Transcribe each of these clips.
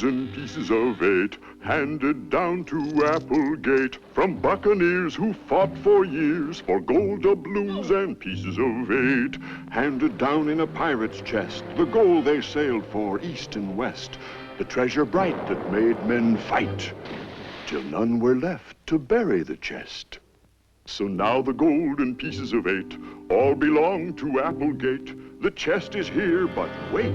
doubloons and pieces of 8, handed down to Applegate from buccaneers who fought for years for gold doubloons and pieces of 8, handed down in a pirate's chest, the gold they sailed for east and west, the treasure bright that made men fight, till none were left to bury the chest. So now the gold and pieces of 8 all belong to Applegate. The chest is here, but wait.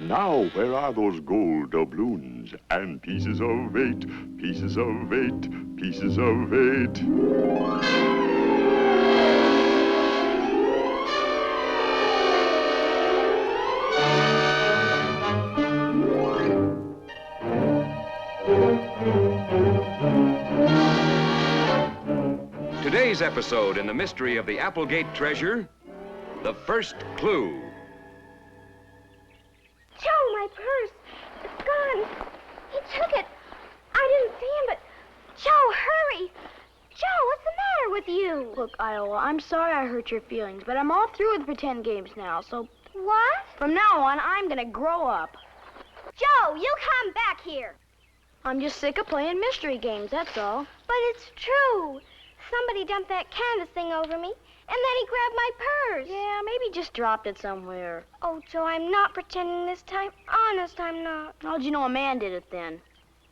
Now where are those gold doubloons and pieces of 8, pieces of 8, pieces of 8? Today's episode in the mystery of the Applegate treasure, the first clue. Joe, my purse. It's gone. He took it. I didn't see him, but... Joe, hurry. Joe, what's the matter with you? Look, Iowa, I'm sorry I hurt your feelings, but I'm all through with pretend games now, so... What? From now on, I'm gonna grow up. Joe, you come back here. I'm just sick of playing mystery games, that's all. But it's true. Somebody dumped that canvas thing over me, and then he grabbed my purse. Yeah, maybe just dropped it somewhere. Oh, Joe, I'm not pretending this time. Honest, I'm not. How'd you know a man did it then?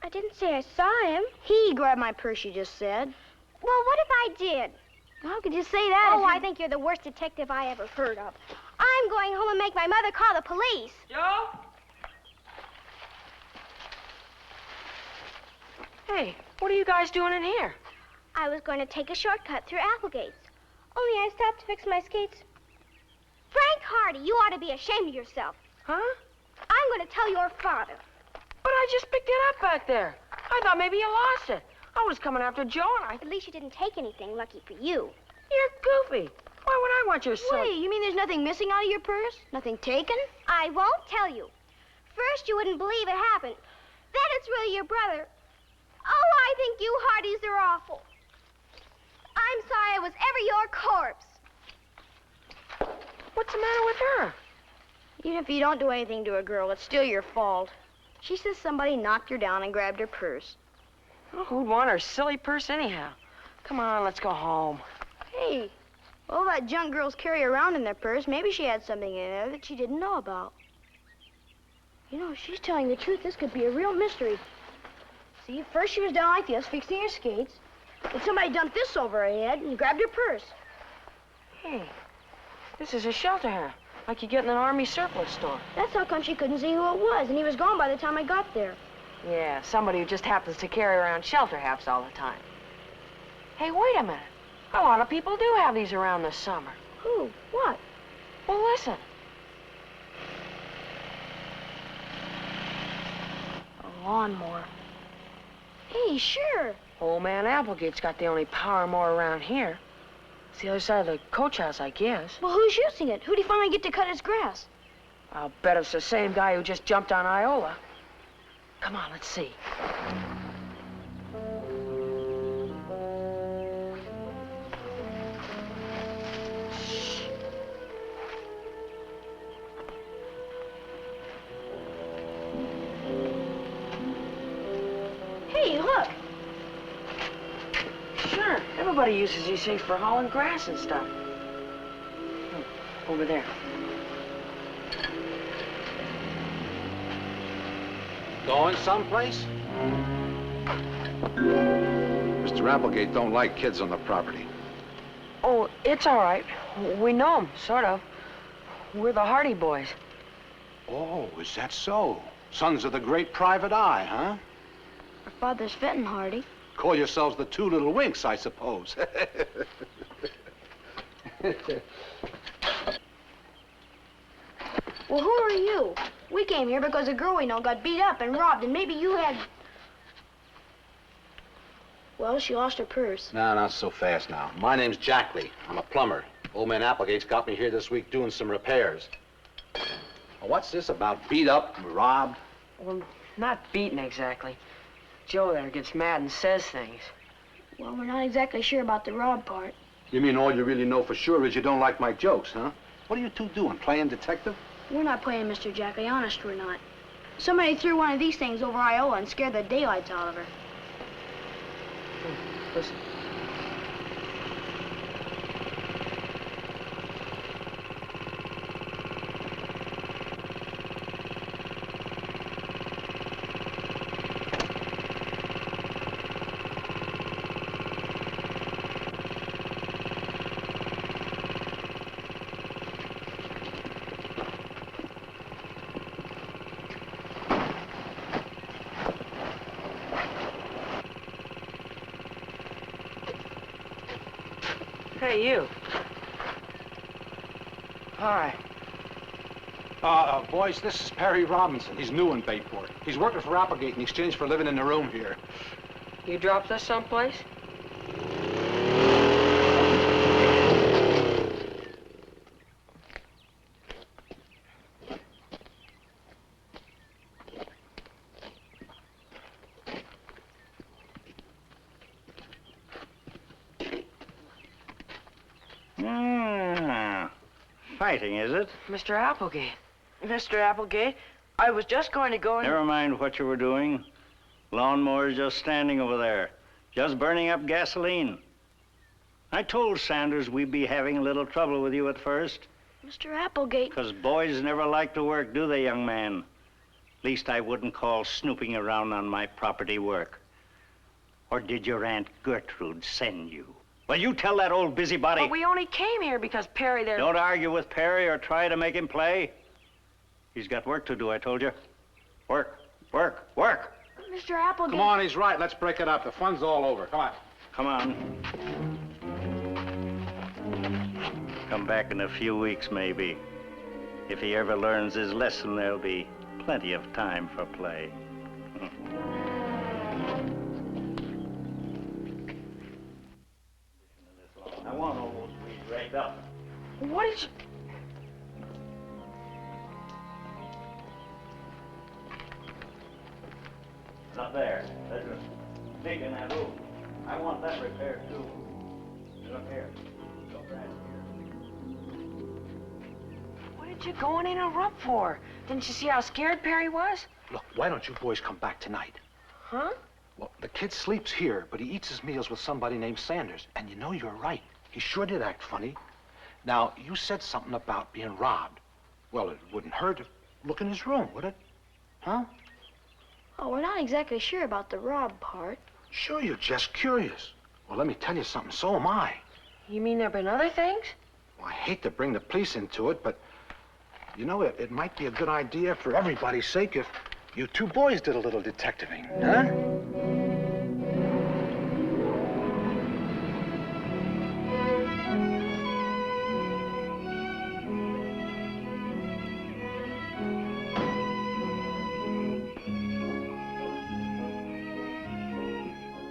I didn't say I saw him. He grabbed my purse, you just said. Well, what if I did? How could you say that? Oh, I think you're the worst detective I ever heard of. I'm going home and make my mother call the police. Joe? Hey, what are you guys doing in here? I was going to take a shortcut through Applegate's. Only I stopped to fix my skates. Frank Hardy, you ought to be ashamed of yourself. Huh? I'm going to tell your father. But I just picked it up back there. I thought maybe you lost it. I was coming after Joe and At least you didn't take anything, lucky for you. You're goofy. Why would I want your silly... Wait, you mean there's nothing missing out of your purse? Nothing taken? I won't tell you. First, you wouldn't believe it happened. Then it's really your brother. Oh, I think you Hardys are awful. I'm sorry I was ever your corpse. What's the matter with her? Even if you don't do anything to a girl, it's still your fault. She says somebody knocked her down and grabbed her purse. Well, who'd want her silly purse anyhow? Come on, let's go home. Hey, all that junk girls carry around in their purse, maybe she had something in there that she didn't know about. You know, if she's telling the truth, this could be a real mystery. See, first she was down like this, fixing her skates. Then somebody dumped this over her head and grabbed her purse. Hey, this is a shelter hat, like you get in an army surplus store. That's how come she couldn't see who it was, and he was gone by the time I got there. Yeah, somebody who just happens to carry around shelter hats all the time. Hey, wait a minute. A lot of people do have these around this summer. Who? What? Well, listen. A lawnmower. Hey, sure. Old man Applegate's got the only power mower around here. It's the other side of the coach house, I guess. Well, who's using it? Who'd he finally get to cut his grass? I'll bet it's the same guy who just jumped on Iola. Come on, let's see. Shh. Hey, look. Sure, everybody uses these things for hauling grass and stuff. Over there. Going someplace? Mr. Applegate don't like kids on the property. Oh, it's all right. We know them, sort of. We're the Hardy boys. Oh, is that so? Sons of the great Private Eye, huh? Our father's Fenton Hardy. Call yourselves the Two Little Winks, I suppose. Well, who are you? We came here because a girl we know got beat up and robbed, and maybe you had... Well, she lost her purse. No, not so fast now. My name's Jackley. I'm a plumber. Old man Applegate's got me here this week doing some repairs. Well, what's this about beat up and robbed? Well, not beaten exactly. Joe there gets mad and says things. Well, we're not exactly sure about the rob part. You mean all you really know for sure is you don't like my jokes, huh? What are you two doing, playing detective? We're not playing, Mr. Jackley. Honest, we're not. Somebody threw one of these things over Iola and scared the daylights out of her. Listen. Hey, you. Hi. Boys, this is Perry Robinson. He's new in Bayport. He's working for Applegate in exchange for living in the room here. You dropped us someplace? Fighting, is it? Mr. Applegate. Mr. Applegate, I was just going to go and... Never mind what you were doing. Lawnmower's just standing over there, just burning up gasoline. I told Sanders we'd be having a little trouble with you at first. Mr. Applegate. Because boys never like to work, do they, young man? Least I wouldn't call snooping around on my property work. Or did your Aunt Gertrude send you? Well, you tell that old busybody. But we only came here because Perry there... Don't argue with Perry or try to make him play. He's got work to do, I told you. Work, work, work. Mr. Applegate. Come on, he's right. Let's break it up. The fun's all over. Come on. Come on. Come back in a few weeks, maybe. If he ever learns his lesson, there'll be plenty of time for play. I want all those weeds raked up. What did you... It's up there. There's a dig in that roof. I want that repaired, too. Look here. Look right here. What did you go and interrupt for? Didn't you see how scared Perry was? Look, why don't you boys come back tonight? Huh? Well, the kid sleeps here, but he eats his meals with somebody named Sanders. And you know, you're right. He sure did act funny. Now, you said something about being robbed. Well, it wouldn't hurt to look in his room, would it? Huh? Oh, we're not exactly sure about the rob part. Sure, you're just curious. Well, let me tell you something, so am I. You mean there been other things? Well, I hate to bring the police into it, but, you know, it might be a good idea for everybody's sake if you two boys did a little detectiving, huh?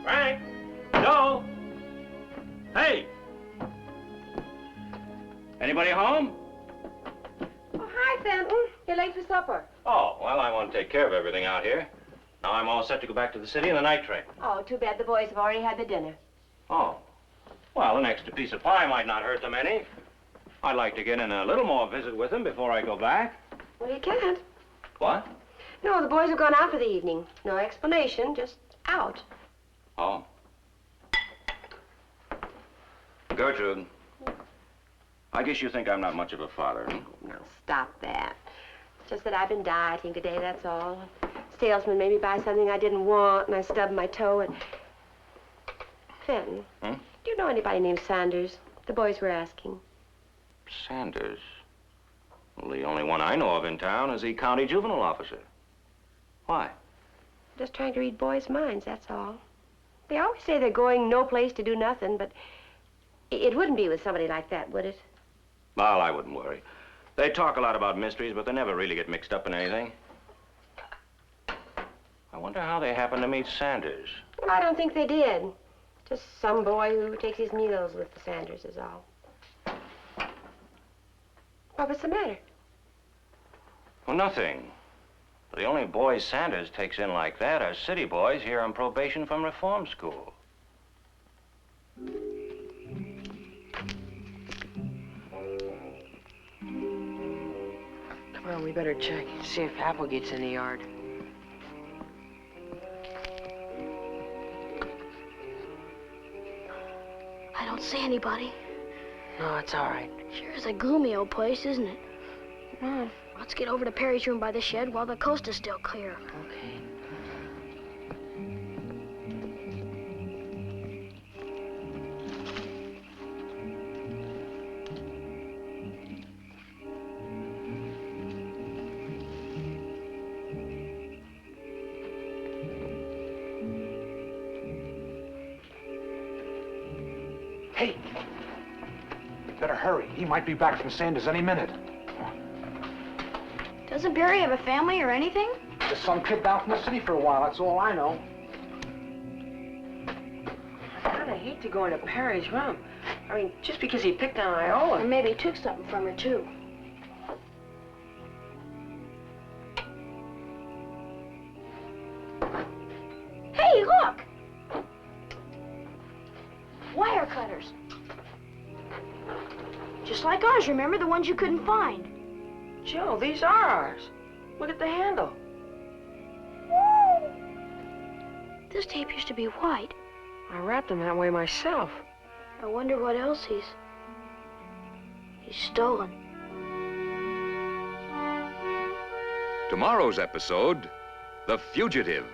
Frank! Joe! Hey! Anybody home? Oh, hi, Fenton. You're late for supper. Oh, well, I want to take care of everything out here. Now I'm all set to go back to the city in the night train. Oh, too bad the boys have already had their dinner. Oh. Well, an extra piece of pie might not hurt them any. I'd like to get in a little more visit with them before I go back. Well, you can't. What? No, the boys have gone out for the evening. No explanation, just out. Oh. Gertrude, I guess you think I'm not much of a father. Now, stop that. Just that I've been dieting today, that's all. Salesman made me buy something I didn't want, and I stubbed my toe, and... Fenton, Hmm? do you know anybody named Sanders? The boys were asking. Sanders? Well, the only one I know of in town is the county juvenile officer. Why? Just trying to read boys' minds, that's all. They always say they're going no place to do nothing, but it wouldn't be with somebody like that, would it? Well, I wouldn't worry. They talk a lot about mysteries, but they never really get mixed up in anything. I wonder how they happened to meet Sanders. Well, I don't think they did. Just some boy who takes his meals with the Sanders is all. What's the matter? Well, nothing. The only boys Sanders takes in like that are city boys here on probation from reform school. Come on, we better check, see if Applegate's in the yard. say anybody. No, it's all right. Sure is a gloomy old place, isn't it? Come on. Let's get over to Perry's room by the shed while the coast is still clear. Okay. Hey, better hurry. He might be back from Sanders any minute. Doesn't Perry have a family or anything? There's some kid down from the city for a while, that's all I know. I kind of hate to go into Perry's room. I mean, just because he picked on Iola. Or maybe he took something from her, too. Hey, look! Wire cutters. Just like ours, remember? The ones you couldn't find. Joe, these are ours. Look at the handle. This tape used to be white. I wrapped them that way myself. I wonder what else he's stolen. Tomorrow's episode, The Fugitive.